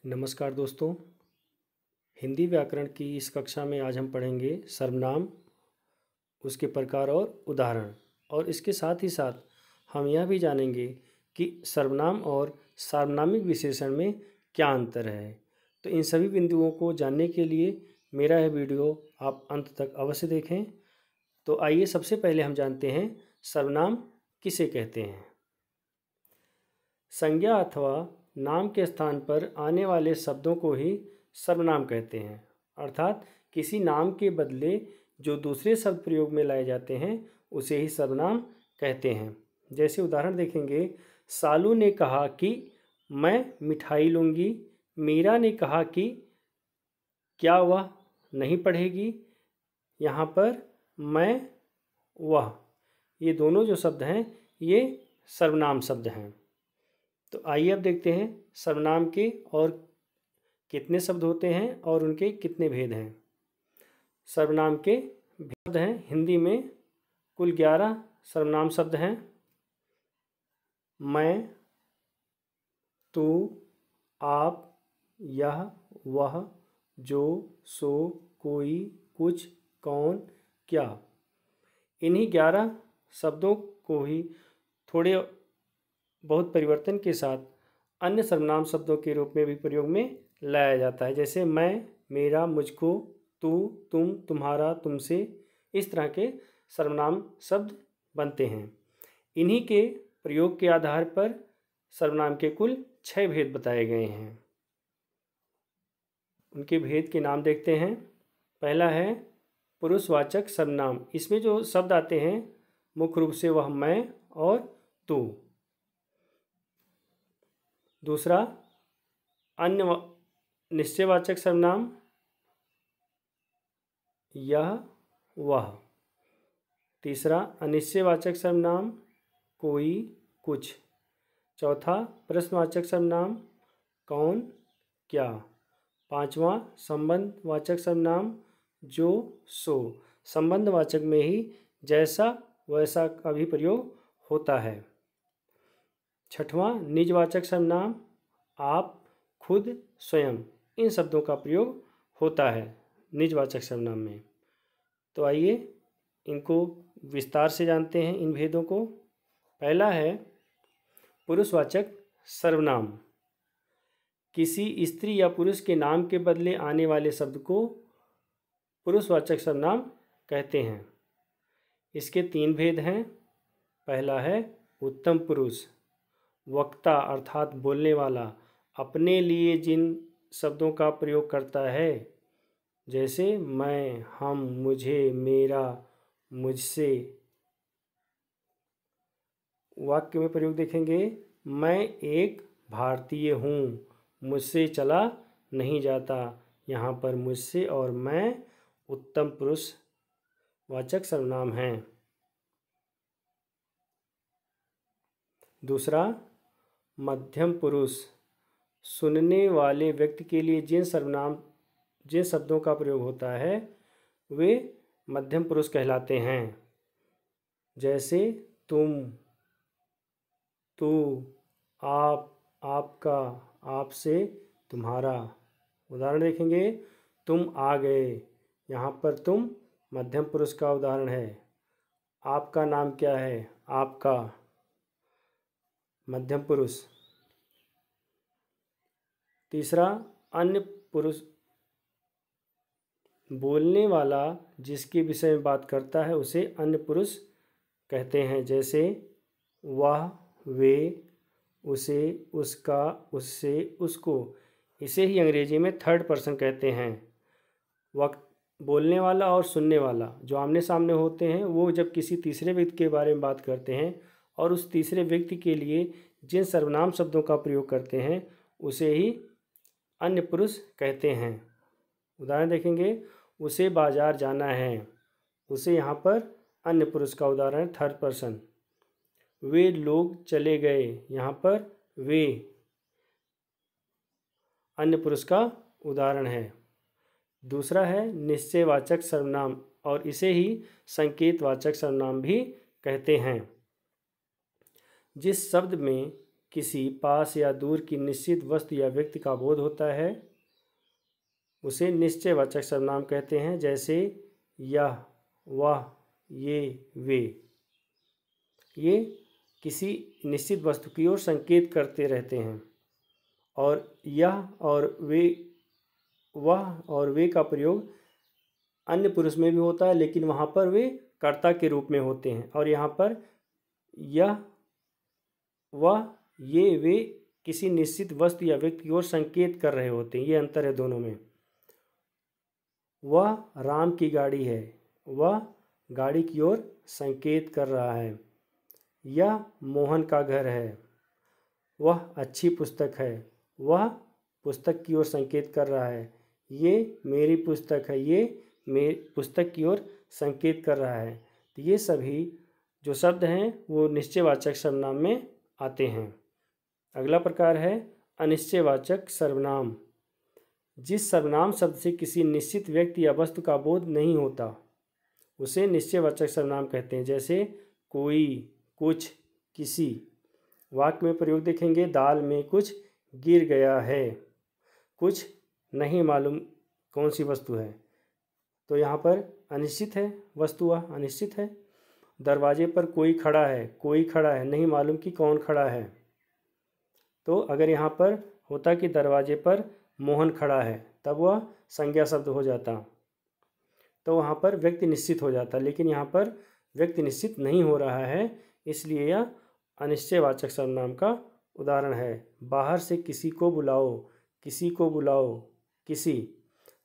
नमस्कार दोस्तों। हिंदी व्याकरण की इस कक्षा में आज हम पढ़ेंगे सर्वनाम, उसके प्रकार और उदाहरण। और इसके साथ ही साथ हम यह भी जानेंगे कि सर्वनाम और सार्वनामिक विशेषण में क्या अंतर है। तो इन सभी बिंदुओं को जानने के लिए मेरा यह वीडियो आप अंत तक अवश्य देखें। तो आइए सबसे पहले हम जानते हैं सर्वनाम किसे कहते हैं। संज्ञा अथवा नाम के स्थान पर आने वाले शब्दों को ही सर्वनाम कहते हैं। अर्थात किसी नाम के बदले जो दूसरे शब्द प्रयोग में लाए जाते हैं उसे ही सर्वनाम कहते हैं। जैसे उदाहरण देखेंगे, सालू ने कहा कि मैं मिठाई लूँगी। मीरा ने कहा कि क्या वह नहीं पढ़ेगी। यहाँ पर मैं, वह, ये दोनों जो शब्द हैं ये सर्वनाम शब्द हैं। तो आइए अब देखते हैं सर्वनाम के और कितने शब्द होते हैं और उनके कितने भेद हैं। सर्वनाम के भेद हैं, हिंदी में कुल 11 सर्वनाम शब्द हैं। मैं, तू, आप, यह, वह, जो, सो, कोई, कुछ, कौन, क्या। इन्हीं 11 शब्दों को ही थोड़े बहुत परिवर्तन के साथ अन्य सर्वनाम शब्दों के रूप में भी प्रयोग में लाया जाता है। जैसे मैं, मेरा, मुझको, तू, तुम, तुम्हारा, तुमसे, इस तरह के सर्वनाम शब्द बनते हैं। इन्हीं के प्रयोग के आधार पर सर्वनाम के कुल 6 भेद बताए गए हैं। उनके भेद के नाम देखते हैं। पहला है पुरुषवाचक सर्वनाम। इसमें जो शब्द आते हैं मुख्य रूप से वह मैं और तू। दूसरा अन्य निश्चयवाचक सर्वनाम, यह, वह। तीसरा अनिश्चयवाचक सर्वनाम, कोई, कुछ। चौथा प्रश्नवाचक सर्वनाम, कौन, क्या। पांचवा संबंधवाचक सर्वनाम, जो, सो। संबंधवाचक में ही जैसा वैसा का भी प्रयोग होता है। छठवां निजवाचक सर्वनाम, आप, खुद, स्वयं। इन शब्दों का प्रयोग होता है निजवाचक सर्वनाम में। तो आइए इनको विस्तार से जानते हैं, इन भेदों को। पहला है पुरुषवाचक सर्वनाम। किसी स्त्री या पुरुष के नाम के बदले आने वाले शब्द को पुरुषवाचक सर्वनाम कहते हैं। इसके 3 भेद हैं। पहला है उत्तम पुरुष। वक्ता अर्थात बोलने वाला अपने लिए जिन शब्दों का प्रयोग करता है, जैसे मैं, हम, मुझे, मेरा, मुझसे। वाक्य में प्रयोग देखेंगे, मैं एक भारतीय हूँ, मुझसे चला नहीं जाता। यहाँ पर मुझसे और मैं उत्तम पुरुष वाचक सर्वनाम हैं। दूसरा मध्यम पुरुष। सुनने वाले व्यक्ति के लिए जिन शब्दों का प्रयोग होता है वे मध्यम पुरुष कहलाते हैं। जैसे तुम, तू, आप, आपका, आपसे, तुम्हारा। उदाहरण देखेंगे, तुम आ गए। यहाँ पर तुम मध्यम पुरुष का उदाहरण है। आपका नाम क्या है, आपका, मध्यम पुरुष। तीसरा अन्य पुरुष। बोलने वाला जिसके विषय में बात करता है उसे अन्य पुरुष कहते हैं। जैसे वह, वे, उसे, उसका, उससे, उसको। इसे ही अंग्रेजी में थर्ड पर्सन कहते हैं। वक्त बोलने वाला और सुनने वाला जो आमने सामने होते हैं वो जब किसी तीसरे व्यक्ति के बारे में बात करते हैं और उस तीसरे व्यक्ति के लिए जिन सर्वनाम शब्दों का प्रयोग करते हैं उसे ही अन्य पुरुष कहते हैं। उदाहरण देखेंगे, उसे बाजार जाना है। उसे यहाँ पर अन्य पुरुष का उदाहरण थर्ड पर्सन। वे लोग चले गए। यहाँ पर वे अन्य पुरुष का उदाहरण है। दूसरा है निश्चयवाचक सर्वनाम और इसे ही संकेतवाचक सर्वनाम भी कहते हैं। जिस शब्द में किसी पास या दूर की निश्चित वस्तु या व्यक्ति का बोध होता है उसे निश्चयवाचक सर्वनाम कहते हैं। जैसे यह, वह, ये, वे। ये किसी निश्चित वस्तु की ओर संकेत करते रहते हैं। और यह और वे, वह और वे का प्रयोग अन्य पुरुष में भी होता है, लेकिन वहाँ पर वे कर्ता के रूप में होते हैं। और यहाँ पर यह, वह, ये, वे किसी निश्चित वस्तु या व्यक्ति की ओर संकेत कर रहे होते हैं। ये अंतर है दोनों में। वह राम की गाड़ी है, वह गाड़ी की ओर संकेत कर रहा है। यह मोहन का घर है, वह अच्छी पुस्तक है, वह पुस्तक की ओर संकेत कर रहा है। ये मेरी पुस्तक है, ये मेरी पुस्तक की ओर संकेत कर रहा है। तो ये सभी जो शब्द हैं वो निश्चयवाचक सर्वनाम में आते हैं। अगला प्रकार है अनिश्चयवाचक सर्वनाम। जिस सर्वनाम शब्द से किसी निश्चित व्यक्ति या वस्तु का बोध नहीं होता उसे निश्चयवाचक सर्वनाम कहते हैं। जैसे कोई, कुछ, किसी। वाक्य में प्रयोग देखेंगे, दाल में कुछ गिर गया है। कुछ नहीं मालूम कौन सी वस्तु है, तो यहाँ पर अनिश्चित है, वस्तु वह अनिश्चित है। दरवाजे पर कोई खड़ा है, कोई खड़ा है, नहीं मालूम कि कौन खड़ा है। तो अगर यहाँ पर होता कि दरवाजे पर मोहन खड़ा है तब वह संज्ञा शब्द हो जाता, तो वहाँ पर व्यक्ति निश्चित हो जाता। लेकिन यहाँ पर व्यक्ति निश्चित नहीं हो रहा है, इसलिए यह अनिश्चयवाचक सर्वनाम का उदाहरण है। बाहर से किसी को बुलाओ, किसी को बुलाओ, किसी।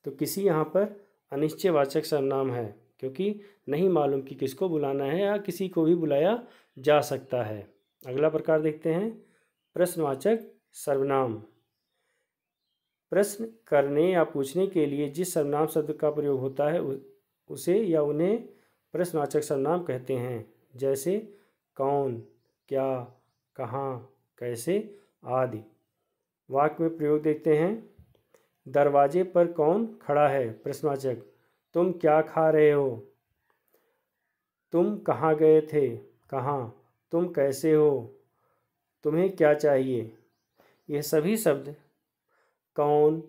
तो किसी यहाँ पर अनिश्चयवाचक सर्वनाम है, क्योंकि नहीं मालूम कि किसको बुलाना है या किसी को भी बुलाया जा सकता है। अगला प्रकार देखते हैं प्रश्नवाचक सर्वनाम। प्रश्न करने या पूछने के लिए जिस सर्वनाम शब्द का प्रयोग होता है उसे या उन्हें प्रश्नवाचक सर्वनाम कहते हैं। जैसे कौन, क्या, कहाँ, कैसे आदि। वाक्य में प्रयोग देखते हैं, दरवाजे पर कौन खड़ा है, प्रश्नवाचक। तुम क्या खा रहे हो, तुम कहाँ गए थे, कहाँ, तुम कैसे हो, तुम्हें क्या चाहिए। यह सभी शब्द कौन,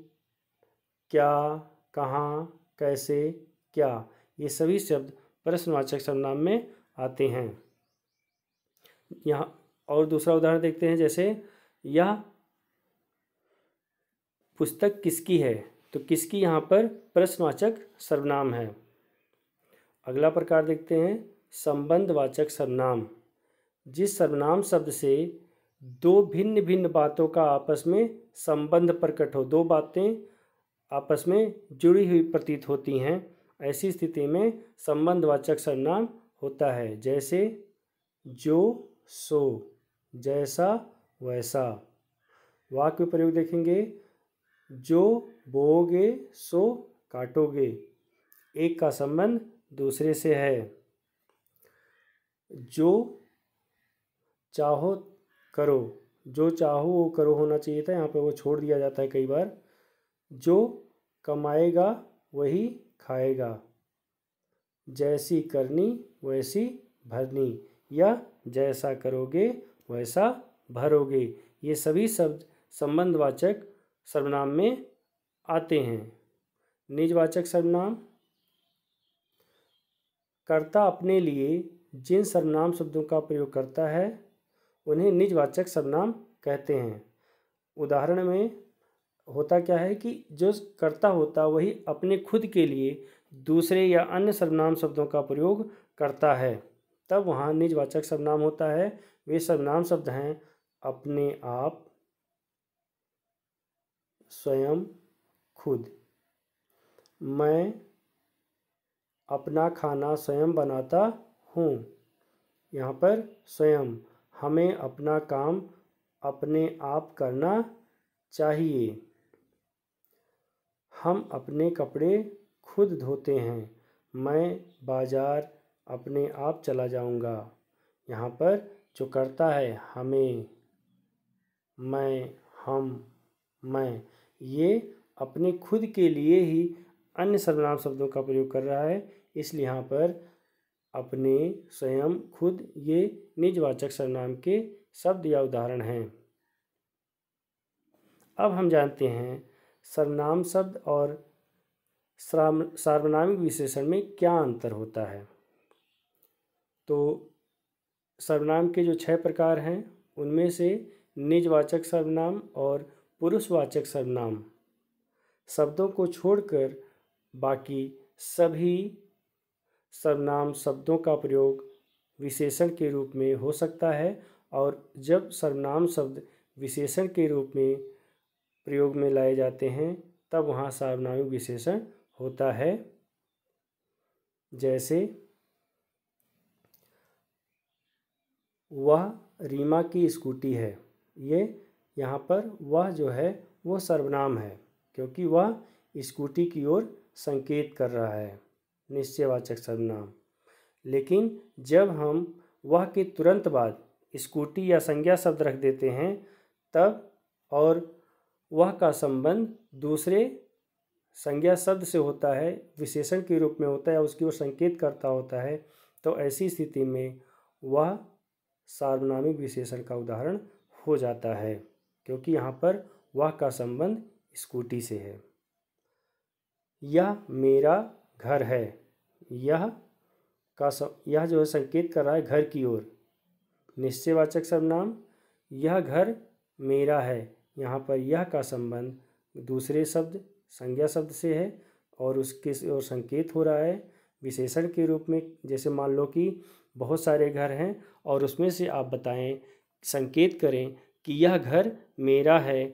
क्या, कहाँ, कैसे, क्या, ये सभी शब्द प्रश्नवाचक सर्वनाम में आते हैं। यहाँ और दूसरा उदाहरण देखते हैं, जैसे यह पुस्तक किसकी है, तो किसकी यहाँ पर प्रश्नवाचक सर्वनाम है। अगला प्रकार देखते हैं संबंधवाचक सर्वनाम। जिस सर्वनाम शब्द से दो भिन्न भिन्न बातों का आपस में संबंध प्रकट हो, दो बातें आपस में जुड़ी हुई प्रतीत होती हैं, ऐसी स्थिति में संबंधवाचक सर्वनाम होता है। जैसे जो, सो, जैसा, वैसा। वाक्य में प्रयोग देखेंगे, जो बोओगे सो काटोगे। एक का संबंध दूसरे से है। जो चाहो करो, जो चाहो वो करो होना चाहिए था, यहाँ पे वो छोड़ दिया जाता है कई बार। जो कमाएगा वही खाएगा, जैसी करनी वैसी भरनी, या जैसा करोगे वैसा भरोगे। ये सभी शब्द संबंधवाचक सर्वनाम में आते हैं। निजवाचक सर्वनाम। कर्ता अपने लिए जिन सर्वनाम शब्दों का प्रयोग करता है उन्हें निजवाचक सर्वनाम कहते हैं। उदाहरण में होता क्या है कि जो कर्ता होता वही अपने खुद के लिए दूसरे या अन्य सर्वनाम शब्दों का प्रयोग करता है, तब वहाँ निजवाचक सर्वनाम होता है। वे सर्वनाम शब्द हैं अपने आप, स्वयं, खुद। मैं अपना खाना स्वयं बनाता हूँ, यहाँ पर स्वयं। हमें अपना काम अपने आप करना चाहिए। हम अपने कपड़े खुद धोते हैं, मैं बाजार अपने आप चला जाऊँगा। यहाँ पर जो करता है हमें, मैं, हम, मैं, ये अपने खुद के लिए ही अन्य सर्वनाम शब्दों का प्रयोग कर रहा है, इसलिए यहाँ पर अपने, स्वयं, खुद ये निजवाचक सर्वनाम के शब्द या उदाहरण हैं। अब हम जानते हैं सर्वनाम शब्द और सार्वनामिक विशेषण में क्या अंतर होता है। तो सर्वनाम के जो 6 प्रकार हैं उनमें से निजवाचक सर्वनाम और पुरुषवाचक सर्वनाम शब्दों को छोड़कर बाकी सभी सर्वनाम शब्दों का प्रयोग विशेषण के रूप में हो सकता है, और जब सर्वनाम शब्द विशेषण के रूप में प्रयोग में लाए जाते हैं तब वहाँ सार्वनामिक विशेषण होता है। जैसे वह रीमा की स्कूटी है, ये यहाँ पर वह जो है वो सर्वनाम है क्योंकि वह स्कूटी की ओर संकेत कर रहा है, निश्चयवाचक सर्वनाम। लेकिन जब हम वह के तुरंत बाद स्कूटी या संज्ञा शब्द रख देते हैं तब और वह का संबंध दूसरे संज्ञा शब्द से होता है, विशेषण के रूप में होता है, उसकी ओर संकेत करता होता है, तो ऐसी स्थिति में वह सार्वनामिक विशेषण का उदाहरण हो जाता है क्योंकि यहाँ पर वह का संबंध स्कूटी से है। यह मेरा घर है, यह जो है संकेत कर रहा है घर की ओर, निश्चयवाचक सर्वनाम। यह घर मेरा है, यहाँ पर यह का संबंध दूसरे शब्द संज्ञा शब्द से है और उसके ओर संकेत हो रहा है विशेषण के रूप में। जैसे मान लो कि बहुत सारे घर हैं और उसमें से आप बताएं, संकेत करें कि यह घर मेरा है,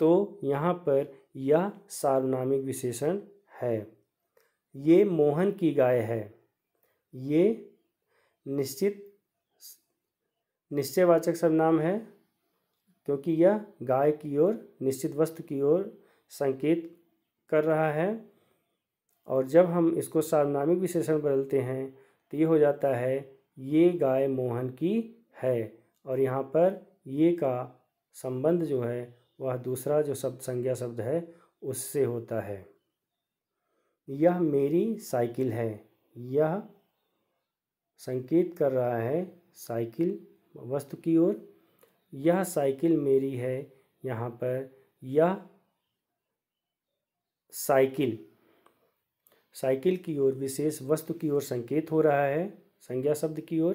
तो यहाँ पर यह सार्वनामिक विशेषण है। ये मोहन की गाय है, ये निश्चयवाचक सर्वनाम है क्योंकि यह गाय की ओर, निश्चित वस्तु की ओर संकेत कर रहा है। और जब हम इसको सार्वनामिक विशेषण बदलते हैं तो ये हो जाता है ये गाय मोहन की है, और यहाँ पर ये का संबंध जो है वह दूसरा जो शब्द संज्ञा शब्द है उससे होता है। यह मेरी साइकिल है, यह संकेत कर रहा है साइकिल वस्तु की ओर। यह साइकिल मेरी है, यहाँ पर यह साइकिल की ओर विशेष वस्तु की ओर संकेत हो रहा है संज्ञा शब्द की ओर,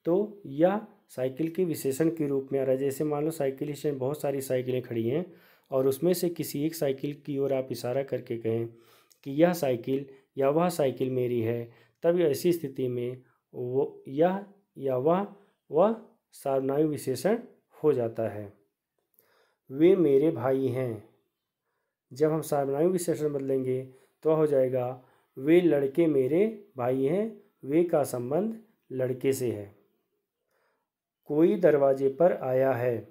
तो यह साइकिल के विशेषण के रूप में आ रहा है। जैसे मान लो साइकिल स्टैंड बहुत सारी साइकिलें खड़ी हैं और उसमें से किसी एक साइकिल की ओर आप इशारा करके कहें कि यह साइकिल या वह साइकिल मेरी है, तब ऐसी स्थिति में वो यह या वह सार्वनामिक विशेषण हो जाता है। वे मेरे भाई हैं, जब हम सार्वनामिक विशेषण बदलेंगे तो हो जाएगा वे लड़के मेरे भाई हैं, वे का संबंध लड़के से है। कोई दरवाजे पर आया है,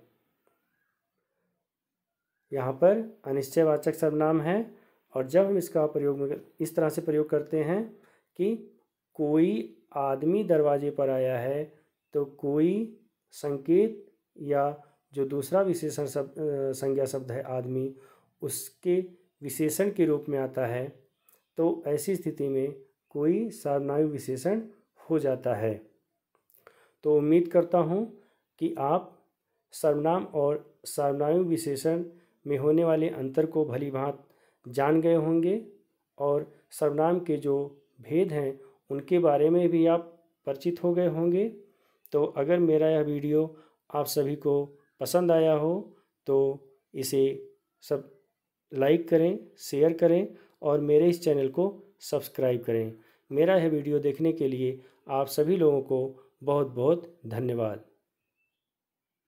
यहाँ पर अनिश्चयवाचक सर्वनाम है, और जब हम इसका प्रयोग इस तरह से प्रयोग करते हैं कि कोई आदमी दरवाजे पर आया है, तो कोई संकेत या जो दूसरा विशेषण संज्ञा शब्द है आदमी, उसके विशेषण के रूप में आता है, तो ऐसी स्थिति में कोई सार्वनामिक विशेषण हो जाता है। तो उम्मीद करता हूँ कि आप सर्वनाम और सार्वनामिक विशेषण में होने वाले अंतर को भली भांति जान गए होंगे और सर्वनाम के जो भेद हैं उनके बारे में भी आप परिचित हो गए होंगे। तो अगर मेरा यह वीडियो आप सभी को पसंद आया हो तो इसे सब लाइक करें, शेयर करें और मेरे इस चैनल को सब्सक्राइब करें। मेरा यह वीडियो देखने के लिए आप सभी लोगों को बहुत बहुत धन्यवाद।